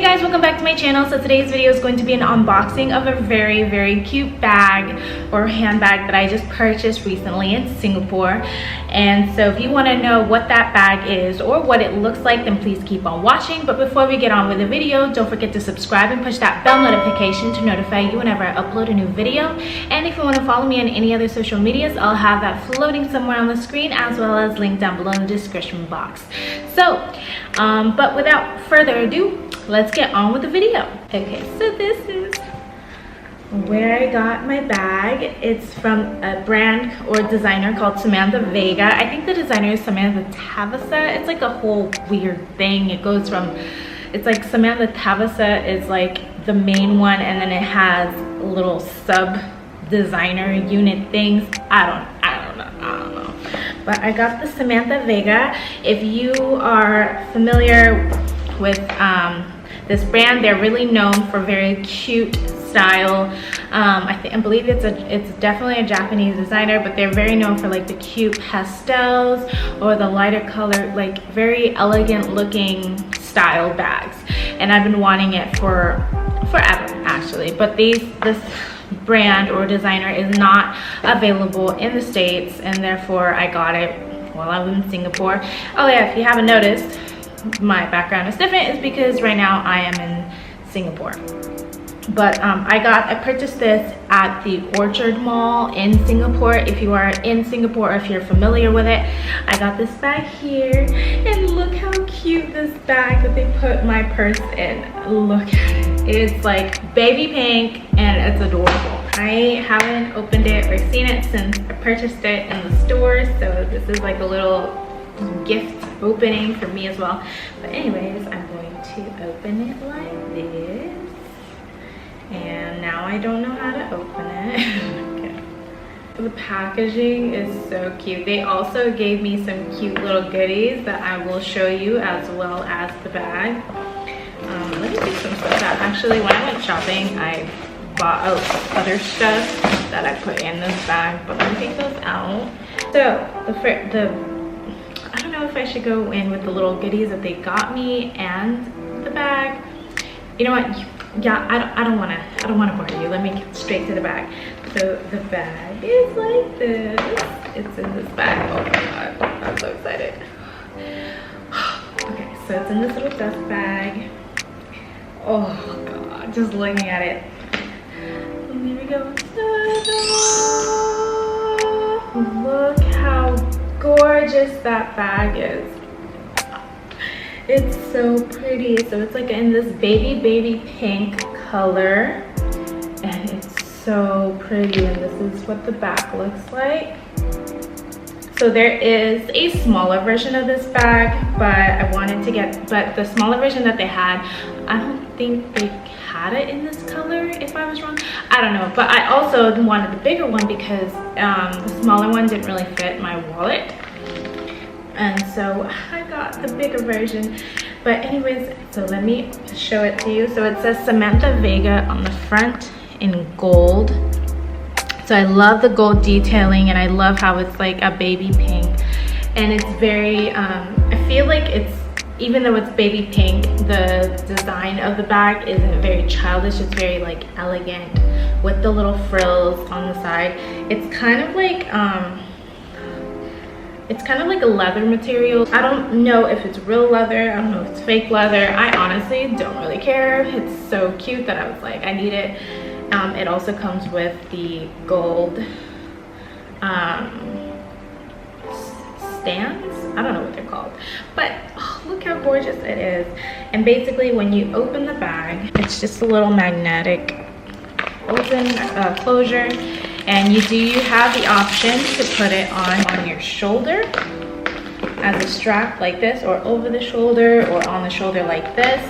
guys, welcome back to my channel. So today's video is going to be an unboxing of a very cute bag or handbag that I just purchased recently in Singapore. And so if you want to know what that bag is or what it looks like, then please keep on watching. But before we get on with the video, don't forget to subscribe and push that bell notification to notify you whenever I upload a new video. And if you want to follow me on any other social medias, I'll have that floating somewhere on the screen, as well as linked down below in the description box. So but without further ado, let's get on with the video. Okay, so this is where I got my bag. It's from a brand or designer called Samantha Vega. I think the designer is Samantha Vega. It's like a whole weird thing. It goes from, it's like Samantha Vega is like the main one, and then it has little sub designer unit things. I don't know. But I got the Samantha Vega. If you are familiar with this brand, they're really known for very cute style. I believe it's definitely a Japanese designer, but they're very known for like the cute pastels or the lighter color, like very elegant looking style bags. And I've been wanting it for forever actually, but this brand or designer is not available in the States, and therefore I got it while I was in Singapore. Oh yeah, if you haven't noticed, my background is different. Is because right now I am in Singapore. But I purchased this at the Orchard Mall in Singapore. If you are in Singapore, or if you're familiar with it, I got this bag here, and look how cute this bag that they put my purse in. Look at it. It's like baby pink and it's adorable. I haven't opened it or seen it since I purchased it in the store, so this is like a little gift opening for me as well. But anyways, I'm going to open it like this. And now I don't know how to open it. Okay. The packaging is so cute. They also gave me some cute little goodies that I will show you, as well as the bag. Let me take some stuff out. Actually, when I went shopping, I bought other stuff that I put in this bag, but let me take those out. So I don't know if I should go in with the little goodies that they got me and the bag. You know what? Yeah, I don't want to bore you. Let me get straight to the bag. So the bag is like this. It's in this bag. Oh my god, I'm so excited. Okay, so it's in this little dust bag. Oh god, just looking at it. And here we go. Look how gorgeous that bag is. It's so pretty. So it's like in this baby pink color, and it's so pretty. And this is what the back looks like. So there is a smaller version of this bag, but the smaller version that they had, I don't think they had it in this color, if I was wrong. I don't know, but I also wanted the bigger one because the smaller one didn't really fit my wallet. And so I got the bigger version. But anyways, so let me show it to you. So it says Samantha Vega on the front in gold. So I love the gold detailing, and I love how it's like a baby pink. And it's very, I feel like it's, even though it's baby pink, the design of the bag isn't very childish. It's very like elegant with the little frills on the side. It's kind of like, a leather material. I don't know if it's real leather. I don't know if it's fake leather. I honestly don't really care. It's so cute that I was like, I need it. It also comes with the gold stands. I don't know what they're called, but oh, look how gorgeous it is. And basically when you open the bag, it's just a little magnetic closure. And you have the option to put it on your shoulder as a strap like this, or over the shoulder, or on the shoulder like this.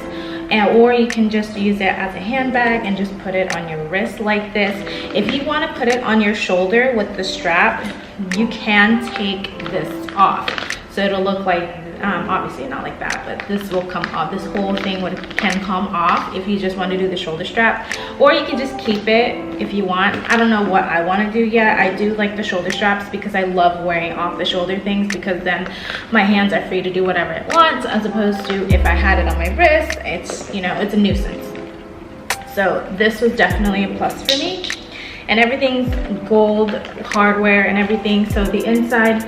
Or you can just use it as a handbag and just put it on your wrist like this. If you want to put it on your shoulder with the strap, you can take this off. So it'll look like Obviously not like that, but this will come off. This whole thing can come off if you just want to do the shoulder strap, or you can just keep it if you want. I don't know what I want to do yet. I do like the shoulder straps because I love wearing off the shoulder things, because then my hands are free to do whatever it wants, as opposed to if I had it on my wrist, it's, you know, it's a nuisance. So this was definitely a plus for me. And everything's gold hardware and everything. So the inside,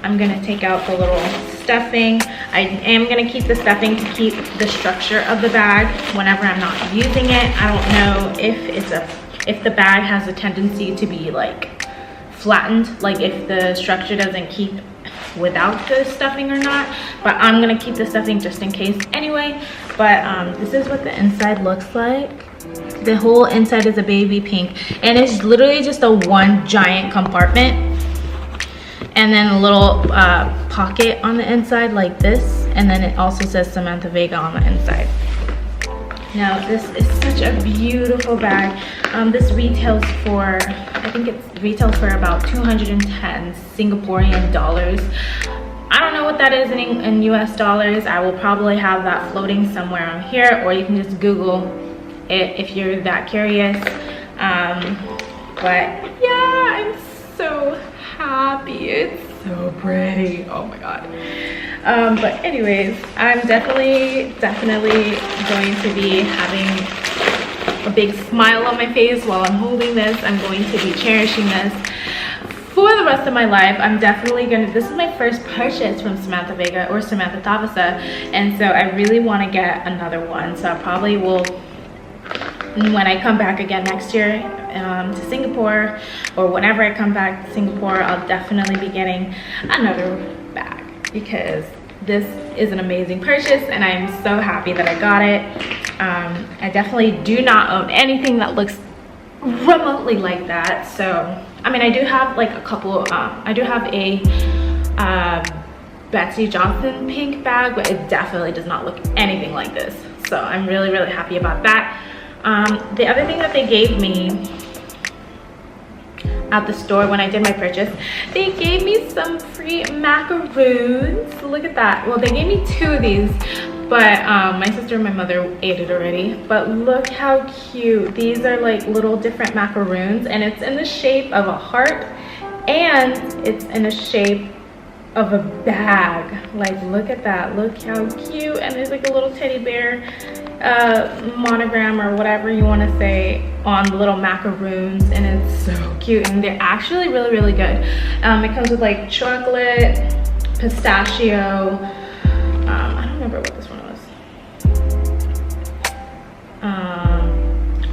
I'm gonna take out the little stuffing. I am gonna keep the stuffing to keep the structure of the bag whenever I'm not using it. I don't know if the bag has a tendency to be like flattened, like if the structure doesn't keep without the stuffing or not, but I'm gonna keep the stuffing just in case anyway. But this is what the inside looks like. The whole inside is a baby pink, and it's literally just a one giant compartment, and then a little pocket on the inside like this, and then it also says Samantha Vega on the inside. Now this is such a beautiful bag. This retails for, I think it retails for about 210 Singaporean dollars. I don't know what that is in US dollars. I will probably have that floating somewhere on here, or you can just Google it if you're that curious. But yeah, I'm so happy. It's so pretty. Oh my god. But anyways, I'm definitely going to be having a big smile on my face while I'm holding this. I'm going to be cherishing this for the rest of my life. I'm definitely gonna, this is my first purchase from Samantha Vega, or Samantha Tavasa, and so I really want to get another one. So I probably will, when I come back again next year to Singapore, or whenever I come back to Singapore, I'll definitely be getting another bag, because this is an amazing purchase and I am so happy that I got it. I definitely do not own anything that looks remotely like that. So I mean, I do have like a couple, I do have a Betsy Johnson pink bag, but it definitely does not look anything like this. So I'm really happy about that. The other thing that they gave me at the store when I did my purchase, they gave me some free macaroons. Look at that. Well, they gave me 2 of these, but my sister and my mother ate it already. But look how cute. These are like little different macaroons, and it's in the shape of a heart, and it's in a shape of a bag. Like, look at that. Look how cute. And there's like a little teddy bear monogram, or whatever you want to say, on the little macaroons, and it's so cute. And they're actually really good. It comes with like chocolate, pistachio, I don't remember what this one was.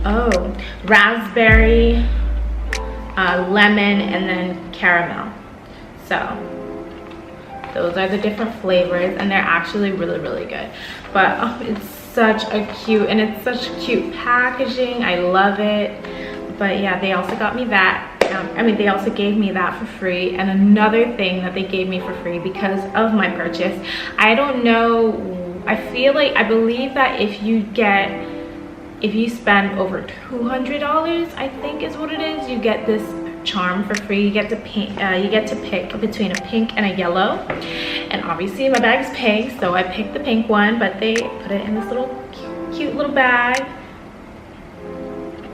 Oh, raspberry, lemon, and then caramel. So those are the different flavors, and they're actually really good. But oh, it's such a cute, and it's such cute packaging. I love it. But yeah, they also got me that. I mean, they also gave me that for free. And another thing that they gave me for free because of my purchase, I don't know, I believe that if you spend over $200, I think is what it is, you get this charm for free. You get to pick between a pink and a yellow, and obviously my bag's pink, so I picked the pink one, but they put it in this little cute little bag,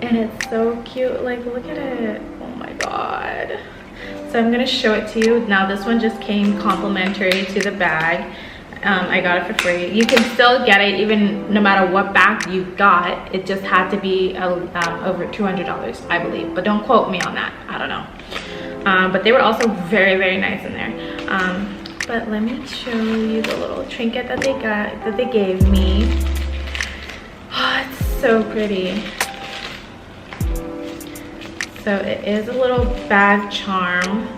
and it's so cute. Like, look at it. Oh my god. So I'm gonna show it to you now. This one just came complimentary to the bag. I got it for free. You can still get it even no matter what bag you got. It just had to be over $200, I believe, but don't quote me on that. I don't know. But they were also very nice in there. But let me show you the little trinket that they gave me. Oh, it's so pretty. So it is a little bag charm.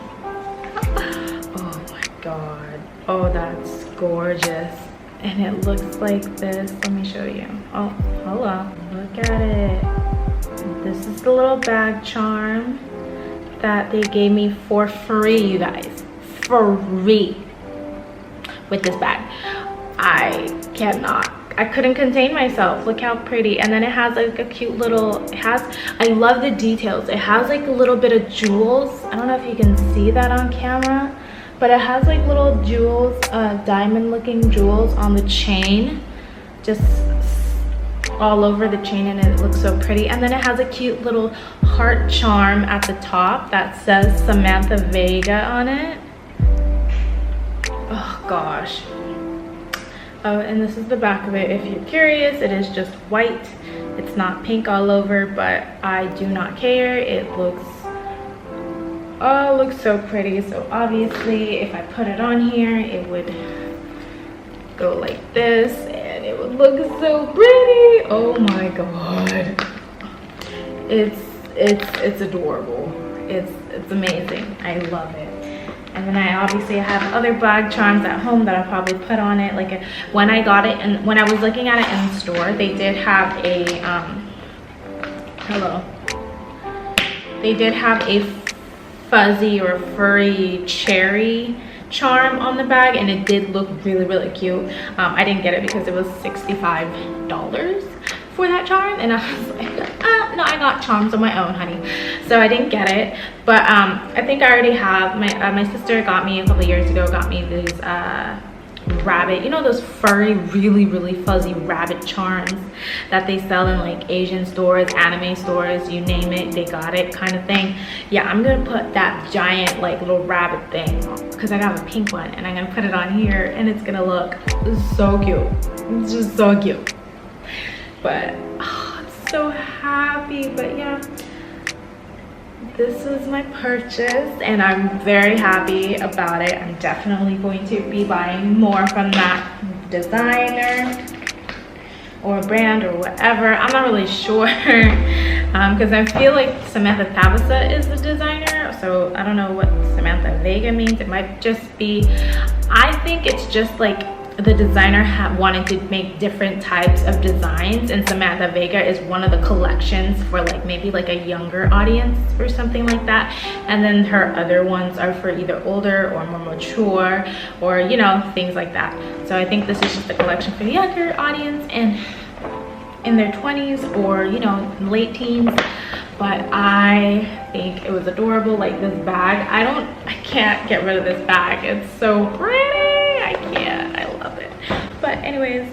Oh my god. Oh, that's gorgeous. And it looks like this. Let me show you. Oh, hello. Look at it. This is the little bag charm that they gave me for free, you guys. Free. With this bag. I couldn't contain myself. Look how pretty. And then it has like a cute little, I love the details. It has like a little bit of jewels. I don't know if you can see that on camera, but it has like little jewels, diamond looking jewels on the chain, just all over the chain, and it looks so pretty. And then it has a cute little heart charm at the top that says Samantha Vega on it. Oh gosh. Oh, and this is the back of it if you're curious. It is just white. It's not pink all over, but I do not care. It looks, oh, it looks so pretty. So obviously if I put it on here, it would go like this and it would look so pretty. Oh my god. It's adorable. It's amazing. I love it. And then I obviously have other bag charms at home that I'll probably put on it. Like when I got it, and when I was looking at it in the store, they did have a they did have a fuzzy or furry cherry charm on the bag, and it did look really cute. I didn't get it because it was $65 for that charm, and I was like, no, I got charms on my own, honey, so I didn't get it. But I think I already have my sister got me a couple years ago, got me these rabbit, you know, those furry, really fuzzy rabbit charms that they sell in like Asian stores, anime stores, you name it, they got it kind of thing. Yeah, I'm gonna put that giant like little rabbit thing, because I got a pink one, and I'm gonna put it on here, and it's gonna look so cute. It's just so cute. But oh, I'm so happy. But yeah, this was my purchase, and I'm very happy about it. I'm definitely going to be buying more from that designer or brand or whatever. I'm not really sure because I feel like Samantha Vega is the designer, so I don't know what Samantha Vega means. It might just be, I think it's just like the designer wanted to make different types of designs, and Samantha Vega is one of the collections for like maybe like a younger audience or something like that, and then her other ones are for either older or more mature, or you know, things like that. So I think this is just a collection for the younger audience and in their 20s or, you know, late teens. But I think it was adorable. Like this bag, I can't get rid of this bag. It's so pretty. I can't. I love it. But anyways,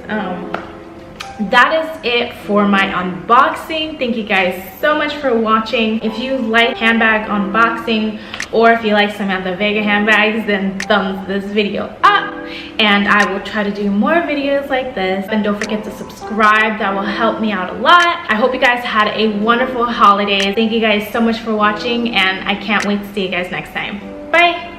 that is it for my unboxing. Thank you guys so much for watching. If you like handbag unboxing, or if you like Samantha Vega handbags, then thumbs this video up, and I will try to do more videos like this. And don't forget to subscribe. That will help me out a lot. I hope you guys had a wonderful holiday. Thank you guys so much for watching, and I can't wait to see you guys next time. Bye.